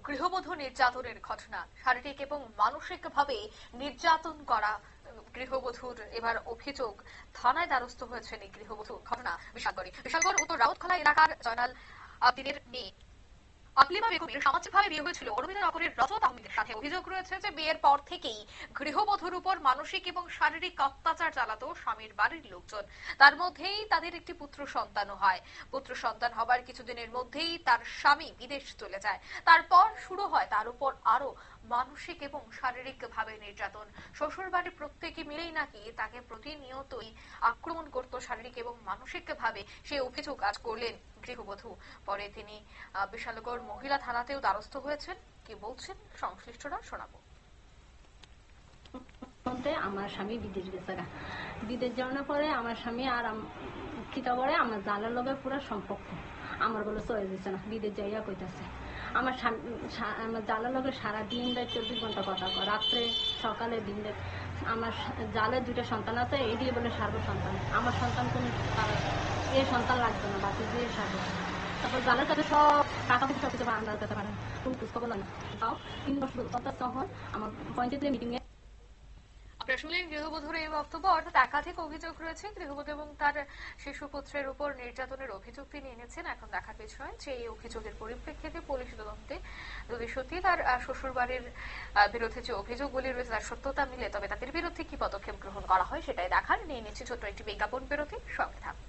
গৃহবধূ নির্যাতনের ঘটনা, শারীরিক এবং মানসিকভাবে নির্যাতন করা গৃহবধূর এবার অভিযোগ। থানায় দ্বারস্থ হয়েছেন এই গৃহবধূ। ঘটনা বিশালগড় উত্তর রাউতখোলা এলাকার জয়নাল আবদিনের মেয়ে আকলিমা বেগমের সামাজিকভাবে বিয়ে হয়েছিল অরবিন্দনগরের রজত আহমেদের সাথে। অভিযোগ রয়েছে যে বিয়ের পর থেকেই গৃহবধূর উপর মানসিক এবং শারীরিক অত্যাচার চালাতো স্বামীর বাড়ির লোকজন। তার মধ্যেই তাদের একটি পুত্র সন্তানও হয়। পুত্র সন্তান হবার কিছুদিনের মধ্যেই তার স্বামী বিদেশ চলে যায়। তারপর শুরু হয় তার উপর আরো মানসিক এবং শারীরিক ভাবে নির্যাতন। শ্বশুর বাড়ির প্রত্যেকে মিলেই নাকি তাকে প্রতিনিয়তই আক্রমণ করত শারীরিক এবং মানসিক ভাবে। সেই অভিযোগ আজ করলেন গৃহবধূ। পরে তিনি বিশালগড় মহিলা থানাতেও দ্বারস্থ হয়েছেন। কি বলছেন সংশ্লিষ্টরা শোনাবো। আমার স্বামী বিদেশ গেছে, বিদেশ যাওয়ার পরে আমার স্বামী আর কিতা করে আমার জালের লগে পুরো সম্পর্ক আমার বলে চলে দিচ্ছে না, বিদেশ যাইয়া কইতাছে। আমার আমার জালের লগে সারাদিন 24 ঘন্টা কথা কয়, রাত্রে সকালে দিন। আমার জালের 2টা সন্তান আছে, এই দিয়ে বলে সার্ব সন্তান। আমার সন্তান কোন এ সন্তান লাগবে না, বাকি দিয়ে সার্ব। তারপর জালের কাছে সব টাকা পয়সা সব কিছু আন্দাজ করতে পারেন, কোন খোঁজখবর না। তাও 3 বছর তখন আমার পঞ্চায়েতের মিটিং এ শুনলেন গৃহবধূর এই বক্তব্য। অর্থাৎ একাধিক অভিযোগ রয়েছে গৃহবধূ এবং তার শিশুপুত্রের উপর নির্যাতনের অভিযোগ তিনি এনেছেন। এখন দেখার বিষয় যে এই অভিযোগের পরিপ্রেক্ষিতে পুলিশ তদন্তে যদি সত্যি তার শ্বশুর বাড়ির বিরুদ্ধে যে অভিযোগগুলি রয়েছে তার সত্যতা মিলে, তবে তাদের বিরুদ্ধে কি পদক্ষেপ গ্রহণ করা হয় সেটাই দেখার। নিয়ে নিচ্ছে ছোট্ট একটি বিজ্ঞাপন বিরতি। সঙ্গে থাকুন।